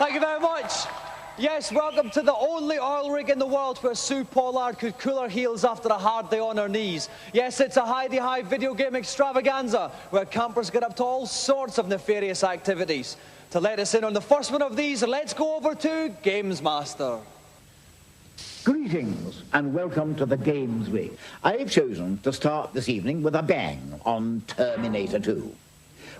Thank you very much. Yes, welcome to the only oil rig in the world where Sue Pollard could cool her heels after a hard day on her knees. Yes, it's a high video game extravaganza where campers get up to all sorts of nefarious activities. To let us in on the first one of these, let's go over to Gamesmaster. Greetings and welcome to the Games Rig. I've chosen to start this evening with a bang on Terminator 2.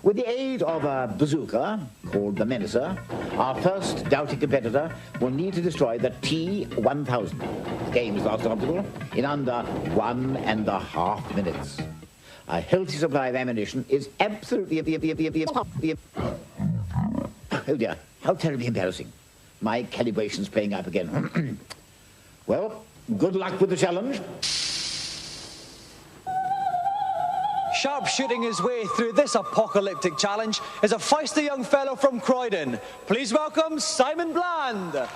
With the aid of a bazooka, called the Menacer, our first doughty competitor will need to destroy the T-1000, the game's last obstacle, in under 1.5 minutes. A healthy supply of ammunition is absolutely... Oh dear, how terribly embarrassing. My calibration's playing up again. Well, good luck with the challenge. Sharp shooting his way through this apocalyptic challenge is a feisty young fellow from Croydon. Please welcome Simon Bland. Welcome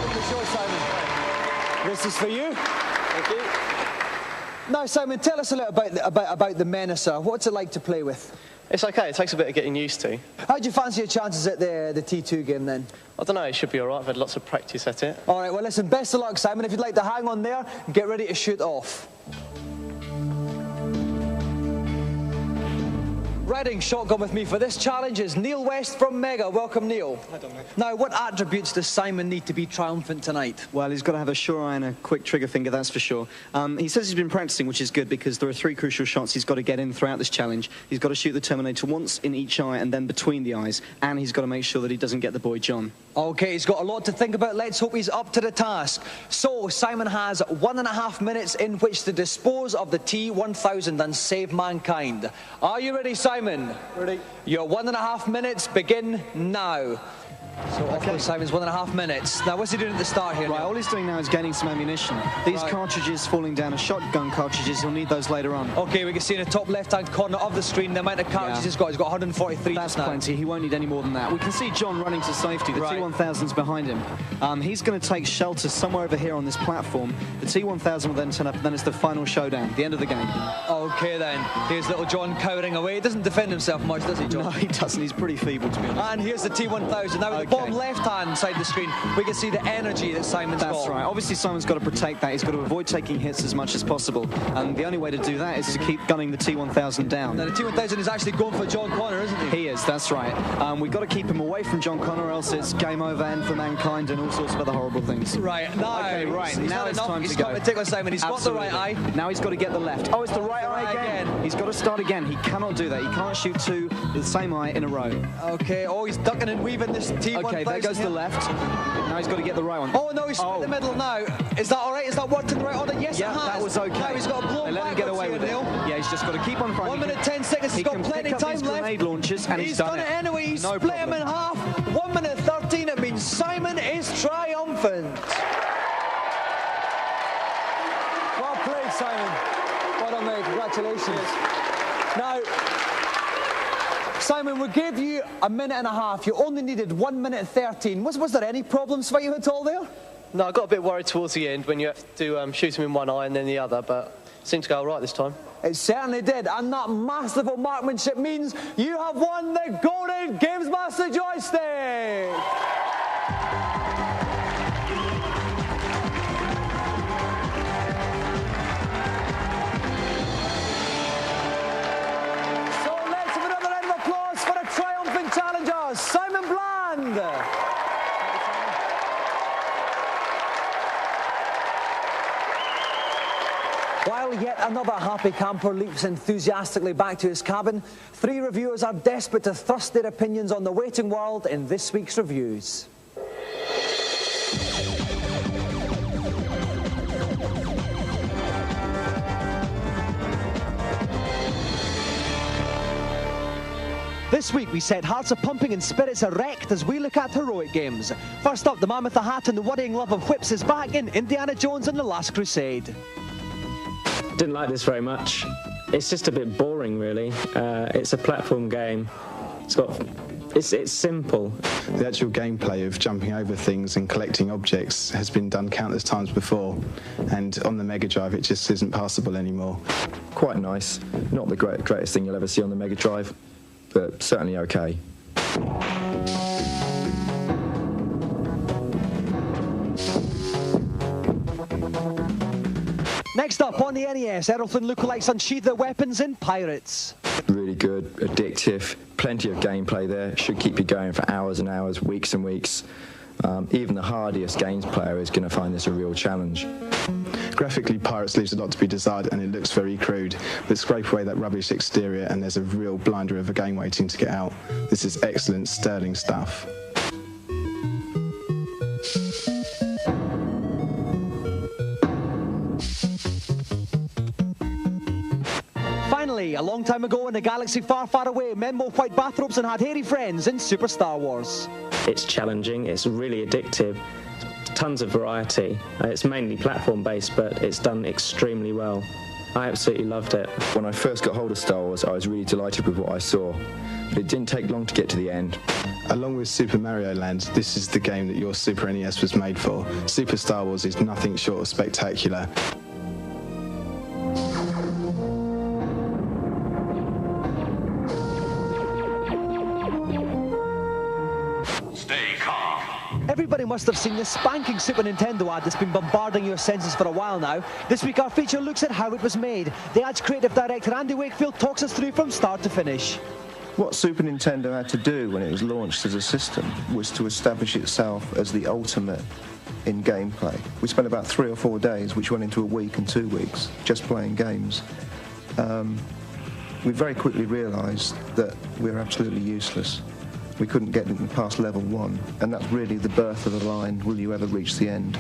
to the show, Simon. This is for you. Thank you. Now, Simon, tell us a little about the Menacer. What's it like to play with? It's okay, it takes a bit of getting used to. How do you fancy your chances at the T2 game then? I don't know, it should be all right. I've had lots of practice at it. All right, well, listen, best of luck, Simon. If you'd like to hang on there, get ready to shoot off. Riding shotgun with me for this challenge is Neil West from Mega. Welcome, Neil. Hi, Dominic. Now, what attributes does Simon need to be triumphant tonight? Well, he's got to have a sure eye and a quick trigger finger, that's for sure. He says he's been practicing, which is good, because there are 3 crucial shots he's got to get in throughout this challenge. He's got to shoot the Terminator once in each eye and then between the eyes, and he's got to make sure that he doesn't get the boy John. OK, he's got a lot to think about. Let's hope he's up to the task. So, Simon has 1.5 minutes in which to dispose of the T-1000 and save mankind. Are you ready, Simon? Ready. Your 1.5 minutes begin now. So off with Simon's 1.5 minutes. Now, what's he doing at the start here? Right, Neil? all he's doing now is gaining some ammunition. These cartridges falling down are shotgun cartridges. He'll need those later on. OK, we can see in the top left-hand corner of the screen the amount of cartridges he's got. He's got 143 That's just now. plenty. He won't need any more than that. We can see John running to safety. The T-1000's behind him. He's going to take shelter somewhere over here on this platform. The T-1000 will then turn up, and then it's the final showdown, the end of the game. OK, then. Here's little John cowering away. He doesn't defend himself much, does he, John? No, he doesn't. He's pretty feeble, to be honest. And here's the T-1000. Now, at the bottom left-hand side of the screen, we can see the energy that Simon's got. That's right. Obviously, Simon's got to protect that. He's got to avoid taking hits as much as possible. And the only way to do that is to keep gunning the T-1000 down. Now, the T-1000 is actually going for John Connor, isn't he? He is, that's right. We've got to keep him away from John Connor, or else it's game over, end for mankind, and all sorts of other horrible things. Right, now, okay, right. Now it's time to go. He's got particular Simon. He's got the right eye. Now he's got to get the left. Oh, it's the right eye again. He's got to start again. He cannot do that. He can't shoot 2 with the same eye in a row. Okay, oh, he's ducking and weaving this T-1000. Okay, there goes the left. Now he's got to get the right one. Oh, no, he's in the middle now. Is that all right? Is that worked in the right order? Yes, it has. That was okay. Now he's got to blow They let him get away with it. Yeah, he's just got to keep on fighting. 1 minute 10 seconds. He's got plenty of time left. Grenade launches, and he's done it anyway. He's split him in half. 1 minute 13. It means Simon is triumphant. Well played, Simon. Well done, mate. Congratulations. Now, Simon, we gave you 1.5 minutes. You only needed 1 minute 13. Was there any problems for you at all there? No, I got a bit worried towards the end when you have to shoot him in one eye and then the other, but it seemed to go all right this time. It certainly did, and that masterful marksmanship means you have won the golden Gamesmaster joystick! So let's have another round of applause for the triumphant challenger, Simon Bland! While yet another happy camper leaps enthusiastically back to his cabin, 3 reviewers are desperate to thrust their opinions on the waiting world in this week's reviews. This week we set hearts a-pumping and spirits erect as we look at heroic games. First up, the man with the hat and the worrying love of whips is back in Indiana Jones and the Last Crusade. Didn't like this very much. It's just a bit boring, really. It's a platform game. It's got It's simple. The actual gameplay of jumping over things and collecting objects has been done countless times before, and on the Mega Drive it just isn't passable anymore. Quite nice. Not the greatest thing you'll ever see on the Mega Drive, but certainly okay. Next up on the NES, everything lookalikes unsheath their weapons in Pirates. Really good, addictive, plenty of gameplay there. Should keep you going for hours and hours, weeks and weeks. Even the hardiest games player is going to find this a real challenge. Graphically, Pirates leaves a lot to be desired, and it looks very crude, but scrape away that rubbish exterior and there's a real blinder of a game waiting to get out. This is excellent, sterling stuff. Finally, a long time ago in a galaxy far, far away, men wore white bathrobes and had hairy friends in Super Star Wars. It's challenging, it's really addictive, tons of variety. It's mainly platform-based, but it's done extremely well. I absolutely loved it. When I first got hold of Star Wars, I was really delighted with what I saw, but it didn't take long to get to the end. Along with Super Mario Land, this is the game that your Super NES was made for. Super Star Wars is nothing short of spectacular. Everybody must have seen this spanking Super Nintendo ad that's been bombarding your senses for a while now. This week our feature looks at how it was made. The ad's creative director Andy Wakefield talks us through from start to finish. What Super Nintendo had to do when it was launched as a system was to establish itself as the ultimate in gameplay. We spent about 3 or 4 days, which went into a week and 2 weeks, just playing games. We very quickly realised that we were absolutely useless. We couldn't get past level 1, and that's really the birth of the line, will you ever reach the end?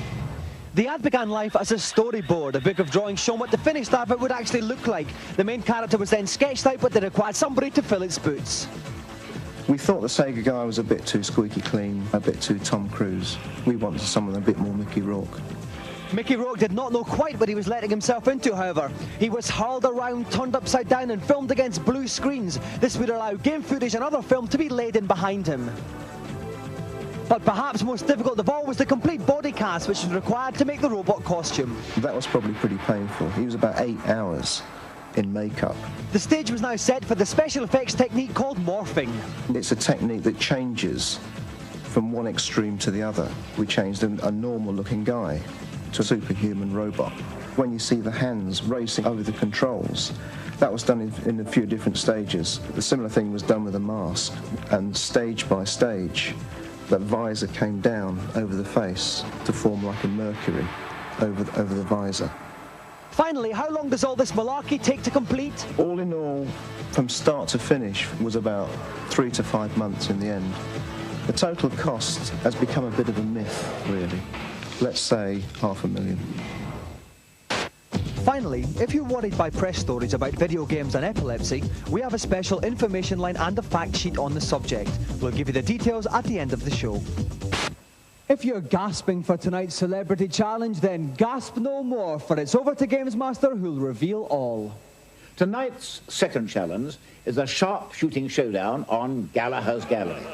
The ad began life as a storyboard, a book of drawings showing what the finished advert would actually look like. The main character was then sketched out, but they required somebody to fill its boots. We thought the Sega guy was a bit too squeaky clean, a bit too Tom Cruise. We wanted someone a bit more Mickey Rourke. Mickey Rourke did not know quite what he was letting himself into, however. He was hurled around, turned upside down and filmed against blue screens. This would allow game footage and other film to be laid in behind him. But perhaps most difficult of all was the complete body cast, which was required to make the robot costume. That was probably pretty painful. He was about 8 hours in makeup. The stage was now set for the special effects technique called morphing. It's a technique that changes from one extreme to the other. We changed a normal-looking guy to a superhuman robot. When you see the hands racing over the controls, that was done in a few different stages. The similar thing was done with a mask, and stage by stage, that visor came down over the face to form like a Mercury over the visor. Finally, how long does all this malarkey take to complete? All in all, from start to finish, was about 3 to 5 months in the end. The total cost has become a bit of a myth, really. Let's say $500,000. Finally, if you're worried by press stories about video games and epilepsy, we have a special information line and a fact sheet on the subject. We'll give you the details at the end of the show. If you're gasping for tonight's celebrity challenge, then gasp no more, for it's over to Gamesmaster, who'll reveal all. Tonight's second challenge is a sharp-shooting showdown on Gallagher's Gallery.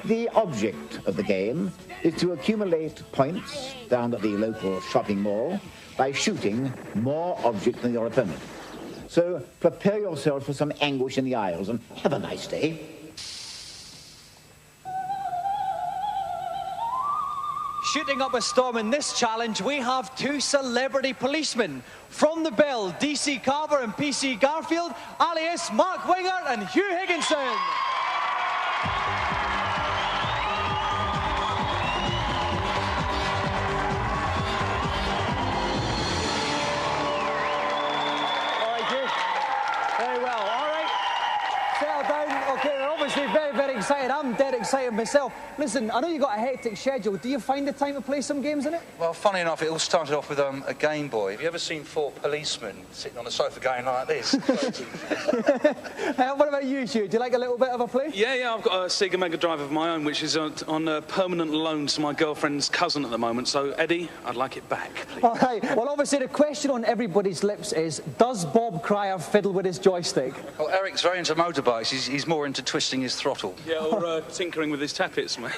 The object of the game is to accumulate points down at the local shopping mall by shooting more objects than your opponent. So prepare yourself for some anguish in the aisles and have a nice day. Shooting up a storm in this challenge, we have 2 celebrity policemen. From the Bell, DC Carver and PC Garfield, alias Mark Winger and Hugh Higginson. Very excited. I'm dead excited myself. Listen, I know you've got a hectic schedule. Do you find the time to play some games in it? Well, funny enough, it all started off with a Game Boy. Have you ever seen 4 policemen sitting on a sofa going like this? What about you, Hugh? Do you like a little bit of a play? Yeah, I've got a Sega Mega Drive of my own, which is on a permanent loan to my girlfriend's cousin at the moment. So, Eddie, I'd like it back, please. All right. Well, obviously, the question on everybody's lips is, does Bob Cryer fiddle with his joystick? Well, Eric's very into motorbikes. He's more into twisting his throttle. Yeah, Yeah, or tinkering with his tappets, mate.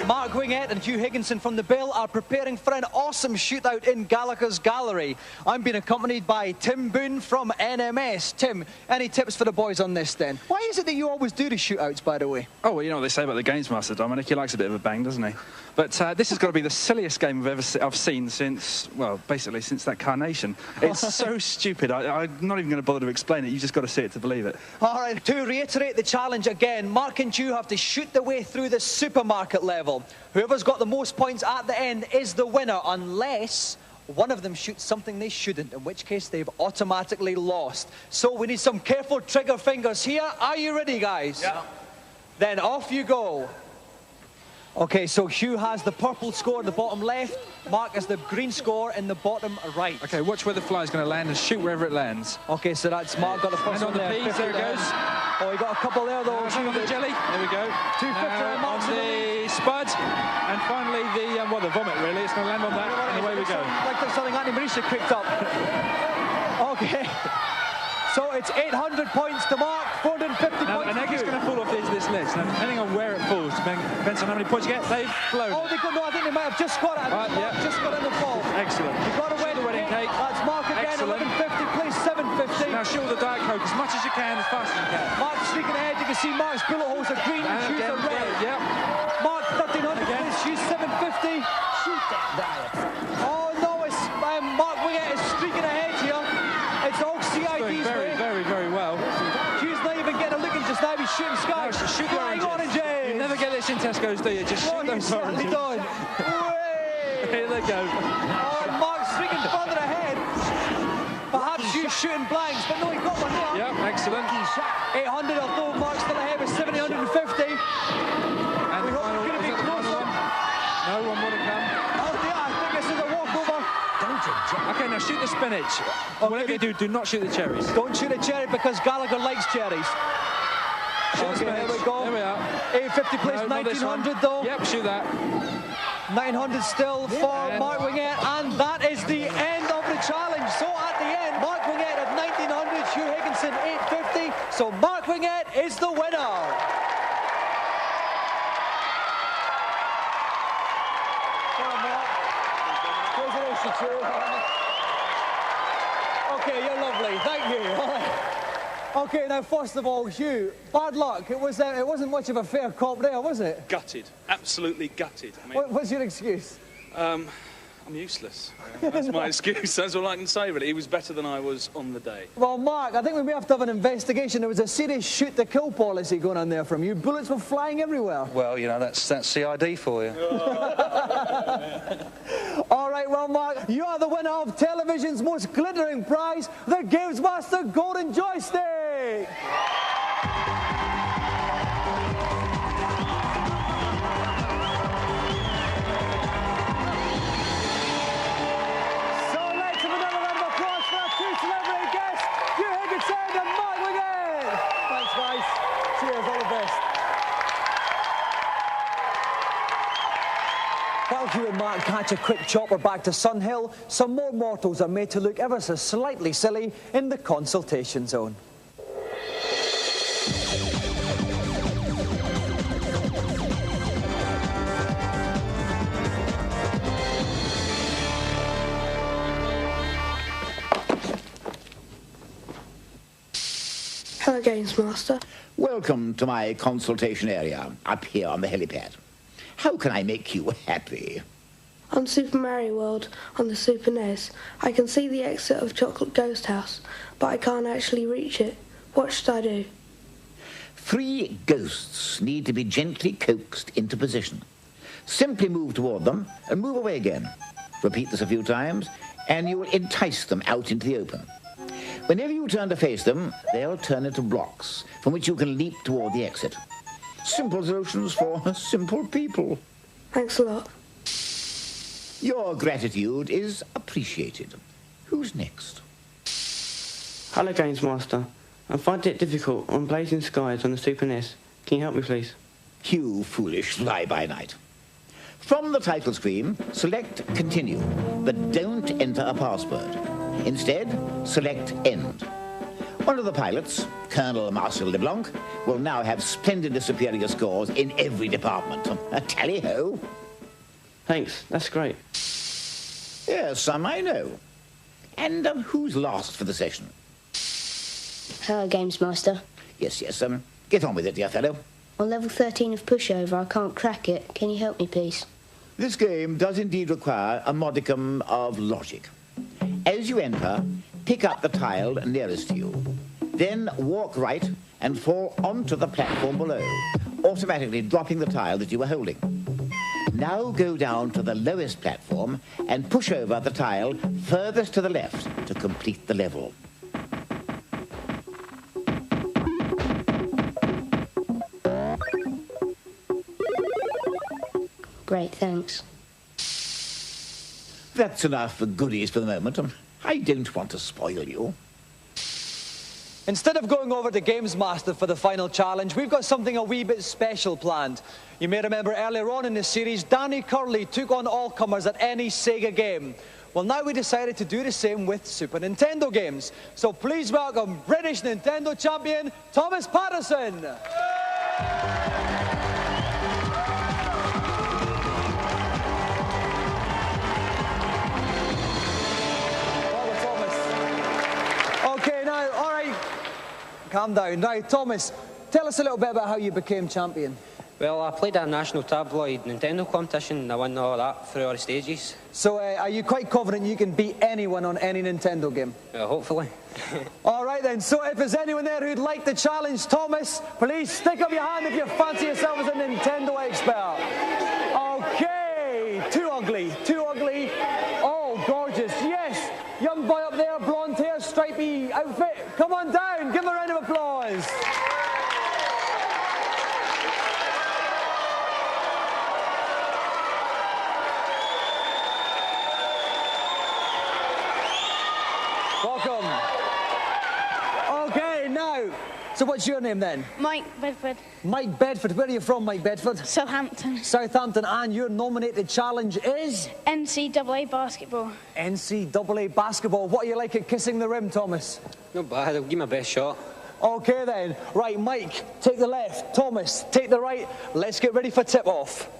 Mark Wingett and Hugh Higginson from the Bill are preparing for an awesome shootout in Gallagher's Gallery. I'm being accompanied by Tim Boone from NMS. Tim, any tips for the boys on this then? Why is it that you always do the shootouts, by the way? Oh, well, you know what they say about the Gamesmaster, Dominic. He likes a bit of a bang, doesn't he? But this has got to be the silliest game I've seen since, well, basically since that Carnation. It's so stupid. I'm not even going to bother to explain it. You just got to see it to believe it. All right, to reiterate the challenge again, Mark and Hugh have to shoot their way through the supermarket level. Whoever's got the most points at the end is the winner, unless one of them shoots something they shouldn't, in which case they've automatically lost. So we need some careful trigger fingers here. Are you ready, guys? Yeah. Then off you go. Okay, so Hugh has the purple score in the bottom left, Mark has the green score in the bottom right. Okay, watch where the fly's going to land and shoot wherever it lands. Okay, so that's Mark got the first and on one the there. peas, there it goes. Oh, he got a couple there though. Hang on the jelly. There we go. 250 on Mark's on the spud, and finally the well, the vomit really. It's going to land on that, and away we go. Like there's something Annie Marisha cooked up. Okay. So it's 800 points to Mark, 450 points an egg is going to fall off this list. Now, depending on where it falls, depends on how many points you get. They've blown. Oh, they got, no, I think they might have just got it. Yeah. Just got in the fall. Excellent. You got a the wedding cake. That's Mark again, Excellent. 1150, please 750. Now shoot the Diet Coke as much as you can, as fast as you can. Mark's sneaking ahead. You can see Mark's bullet holes are green and Hugh's are red. Yep. Mark 1300, please. Hugh's 750. Shoot that diet. Oh no, it's Mark Wingett is streaking ahead here. It's all CID's way. Very well. Hugh's not even getting a look in just now. He's shooting skies. No, shoot the oranges. You never get this in Tesco's, do you? Just shoot those oranges. Here they go. Oh, Mark's streaking further ahead. Perhaps Hugh's shooting blanks, but no, he got one there. Yep, excellent. 800, although Mark's still ahead with 750. And we hope it's going to be closer. No, one more to come. Oh dear, I think this is a walkover. Okay, now shoot the spinach. Okay, whatever you do not shoot the cherries. Don't shoot a cherry because Gallagher likes cherries. Okay, there we go. There we are. 850 place, No, not this 1900 one. though. Yep, shoot that. 900 still for Mark Wingett, and that is the end of the challenge. So at the end, Mark Wingett at 1900, Hugh Higginson 850. So Mark Wingett is the winner. Okay, you're lovely. Thank you. Okay, now first of all, Hugh, bad luck. It wasn't much of a fair comp there, was it? Gutted. Absolutely gutted. I mean, What's your excuse? I'm useless. That's my excuse. That's all I can say, really. He was better than I was on the day. Well, Mark, I think we may have to have an investigation. There was a serious shoot-to-kill policy going on there from you. Bullets were flying everywhere. Well, you know, that's CID for you. All right, well, Mark, you are the winner of television's most glittering prize, the Gamesmaster Golden Joystick. While Hugh and Mark catch a quick chopper back to Sunhill, some more mortals are made to look ever so slightly silly in the consultation zone. Hello, Gamesmaster. Welcome to my consultation area up here on the helipad. How can I make you happy? On Super Mario World on the Super NES, I can see the exit of Chocolate Ghost House, but I can't actually reach it. What should I do? 3 ghosts need to be gently coaxed into position. Simply move toward them and move away again. Repeat this a few times, and you will entice them out into the open. Whenever you turn to face them, they'll turn into blocks from which you can leap toward the exit. Simple solutions for simple people. Thanks a lot. Your gratitude is appreciated. Who's next? Hello, Gamesmaster. I find it difficult on Blazing Skies on the Super NES. Can you help me, please? You foolish fly-by-night. From the title screen, select Continue, but don't enter a password. Instead, select End. One of the pilots, Colonel Marcel LeBlanc, will now have splendidly superior scores in every department. Tally-ho! Thanks, that's great. Yes, I know. And who's last for the session? Hello, Gamesmaster. Yes, get on with it, dear fellow. On level 13 of Pushover, I can't crack it. Can you help me, please? This game does indeed require a modicum of logic. As you enter, pick up the tile nearest to you. Then walk right and fall onto the platform below, automatically dropping the tile that you were holding. Now go down to the lowest platform and push over the tile furthest to the left to complete the level. Great, thanks. That's enough for goodies for the moment. I don't want to spoil you. Instead of going over to Gamesmaster for the final challenge, we've got something a wee bit special planned. You may remember earlier on in the series, Danny Curley took on all comers at any Sega game. Well, now we decided to do the same with Super Nintendo games. So please welcome British Nintendo champion, Thomas Patterson. Calm down. Now, Thomas, tell us a little bit about how you became champion. Well, I played a national tabloid Nintendo competition and I won all that through all the stages. So, are you quite confident you can beat anyone on any Nintendo game? Hopefully. All right then, so if there's anyone there who'd like to challenge Thomas, please stick up your hand if you fancy yourself as a Nintendo expert. Okay, too ugly. Oh, gorgeous, yes. Young boy up there, blonde hair, stripy outfit. Come on down, give him a round of applause. Welcome. Okay, now, so what's your name then? Mike Bedford. Mike Bedford. Where are you from, Mike Bedford? Southampton. Southampton, and your nominated challenge is? NCAA basketball. NCAA basketball. What are you like at kissing the rim, Thomas? Not bad, I'll give my best shot. Okay then. Right, Mike, take the left. Thomas, take the right. Let's get ready for tip-off.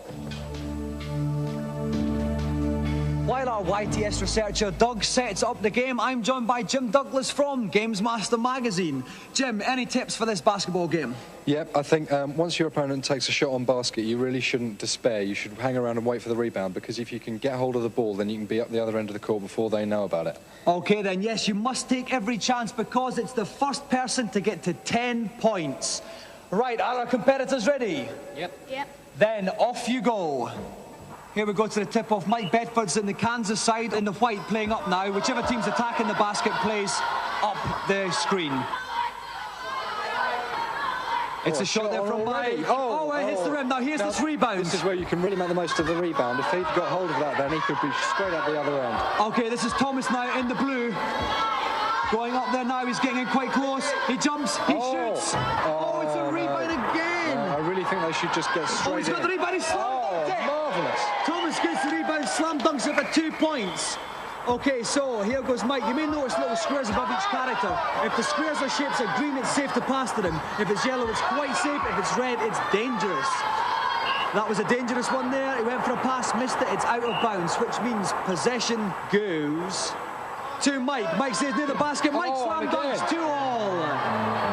While our YTS researcher Doug sets up the game, I'm joined by Jim Douglas from Gamesmaster magazine. Jim, any tips for this basketball game? Yep, I think once your opponent takes a shot on basket, you really shouldn't despair. You should hang around and wait for the rebound, because if you can get hold of the ball, then you can be up the other end of the court before they know about it. Okay then, yes, you must take every chance because it's the first person to get to 10 points. Right, are our competitors ready? Yep. Then off you go. Here we go to the tip-off. Mike Bedford's in the Kansas side in the white playing up now. Whichever team's attacking the basket plays up the screen. It's a shot there from Mike. It hits the rim. Now here's this rebound. This is where you can really make the most of the rebound. If he'd got hold of that, then he could be straight up the other end. Okay, this is Thomas now in the blue. Going up there now, he's getting in quite close. He jumps, he shoots. It's a rebound again. I really think they should just get straight in. He's got the rebound, he's slam dunked it. Marvellous. Thomas gets the rebound, slam dunks it for 2 points. Okay, so here goes Mike. You may notice little squares above each character. If the squares are shapes of green, it's safe to pass to them. If it's yellow, it's quite safe. If it's red, it's dangerous. That was a dangerous one there. He went for a pass, missed it. It's out of bounds, which means possession goes to Mike. Mike stays near the basket. Mike slam dunks 2-all.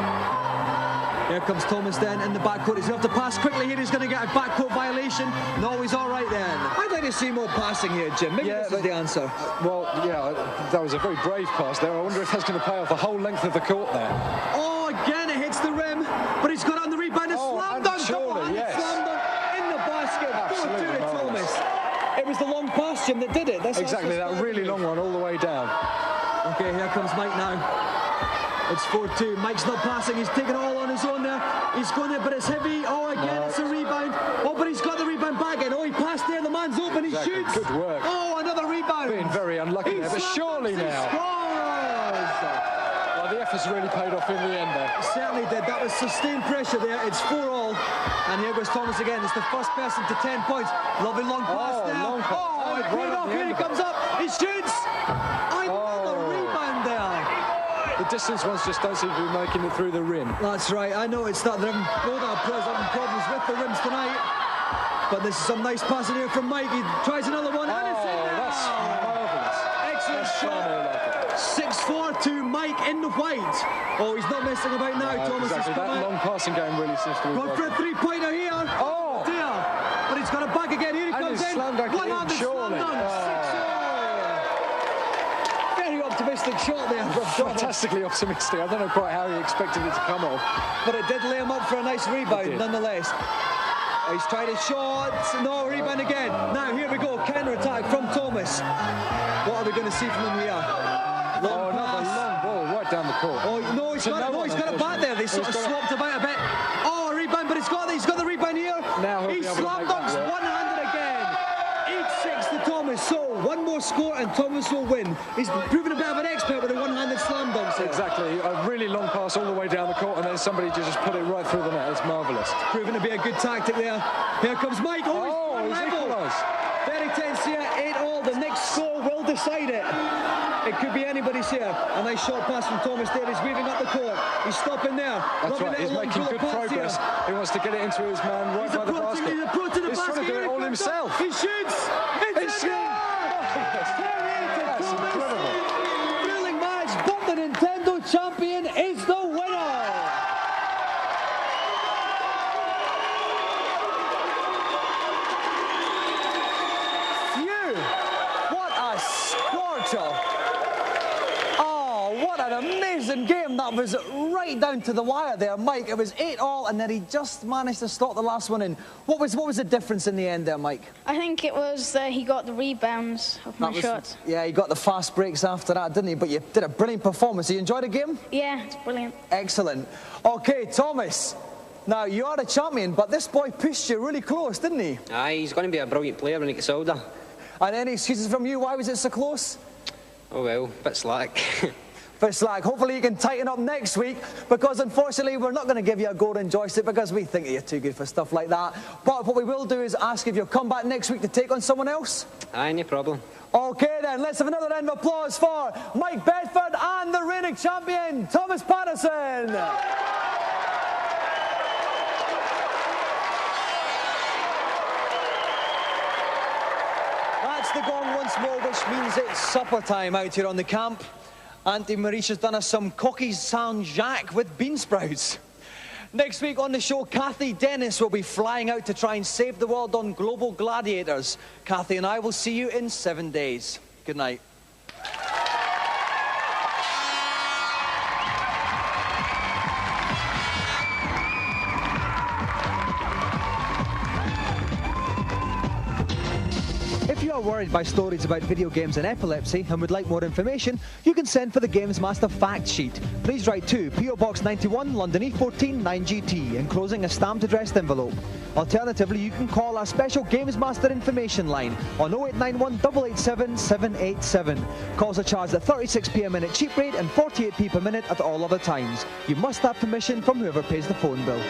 Here comes Thomas then in the backcourt. He's going to have to pass quickly here. He's going to get a backcourt violation. No, he's all right then. I'd like to see more passing here, Jim. Maybe this is the answer. Well, yeah, that was a very brave pass there. I wonder if that's going to pay off the whole length of the court there. Oh, again, it hits the rim, but he's got it on the rebound. Slam dunk. Surely, yes. Slam dunk in the basket. Absolutely Thomas. It was the long pass, Jim, that did it. That's exactly, that really long one all the way down. Okay, here comes Mike now. It's 4-2. Mike's not passing. He's taking it all on his own there. He's going there, but it's heavy. Oh, again, it's a rebound. Oh, but he's got the rebound back in. Oh, he passed there. The man's open. He shoots. Good work. Oh, another rebound. Being very unlucky there, but surely now. Scores. Well, the has really paid off in the end there. It certainly did. That was sustained pressure there. It's 4-all. And here goes Thomas again. It's the first person to 10 points. Lovely long pass there. Long pass. Oh, it paid off. Here he comes up. He shoots. Another rebound there. The distance ones just don't seem to be making it through the rim. That's right. I know it's that. They're both having problems with the rims tonight. But this is some nice passing here from Mike. He tries another one. And it's in there. That's marvellous. Excellent shot. 6-4 to Mike in the white. Oh, he's not messing about now. Thomas exactly. has come That out. long passing game really seems to be Going for a three-pointer here. Oh! Dear. But he's got it back again. Here he And comes he's in. slam dunked it in, One-handed surely. slam dunk. 6-all. Very optimistic shot there from Thomas. Fantastically optimistic. I don't know quite how he expected it to come off. But it did lay him up for a nice rebound nonetheless. He's tried his shot. No, rebound again. Now, here we go. Counter-attack from Thomas. What are we going to see from him here? Long pass. Long ball right down the court. Oh, no, he's got it back there. They sort of swapped about a bit. Oh, a rebound, but he's got the rebound here. Now he slam dunks one-handed again. 8-6 to Thomas. So, one more score and Thomas will win. He's proven a bit of an expert with the one-handed slam dunks here. Exactly. A really long pass all the way down the court and then somebody just put it right through the net. It's marvellous. Proven to be a good tactic there. Here comes Mike. Oh, he's equalised. Very tense here. 8-all. The next score will decide it. It could be anybody's here. A nice short pass from Thomas there. He's weaving up the court. He's stopping there. That's right. He's making good progress. He wants to get it into his man right by the basket. He's approaching the He's basket. trying to do it all himself. He shoots. It's in That's incredible. thrilling match, but the Nintendo champion is the winner. Phew! What a scorcher! Oh, what an amazing game! That was right down to the wire there, Mike. It was 8-all, and then he just managed to stop the last one in. What was the difference in the end there, Mike? I think it was that he got the rebounds of my shots. Yeah, he got the fast breaks after that, didn't he? But you did a brilliant performance. You enjoyed the game? Yeah, it's brilliant. Excellent. Okay, Thomas. Now, you are the champion, but this boy pushed you really close, didn't he? Aye, he's going to be a brilliant player when he gets older. And any excuses from you? Why was it so close? Oh well, bit slack. Bit slack. Hopefully you can tighten up next week, because unfortunately we're not going to give you a golden joystick because we think that you're too good for stuff like that. But what we will do is ask if you'll come back next week to take on someone else. Aye, no problem. Okay then, let's have another round of applause for Mike Bedford and the reigning champion, Thomas Patterson. That's the gong once more, which means it's supper time out here on the camp. Auntie Marisha's done us some coquille Saint-Jacques with bean sprouts. Next week on the show, Kathy Dennis will be flying out to try and save the world on Global Gladiators. Kathy and I will see you in 7 days. Good night. If you are worried by stories about video games and epilepsy and would like more information, you can send for the Gamesmaster fact sheet. Please write to PO Box 91, London E14 9GT, enclosing a stamped addressed envelope. Alternatively, you can call our special Gamesmaster information line on 0891 887 787. Calls are charged at 36p a minute cheap rate and 48p per minute at all other times. You must have permission from whoever pays the phone bill.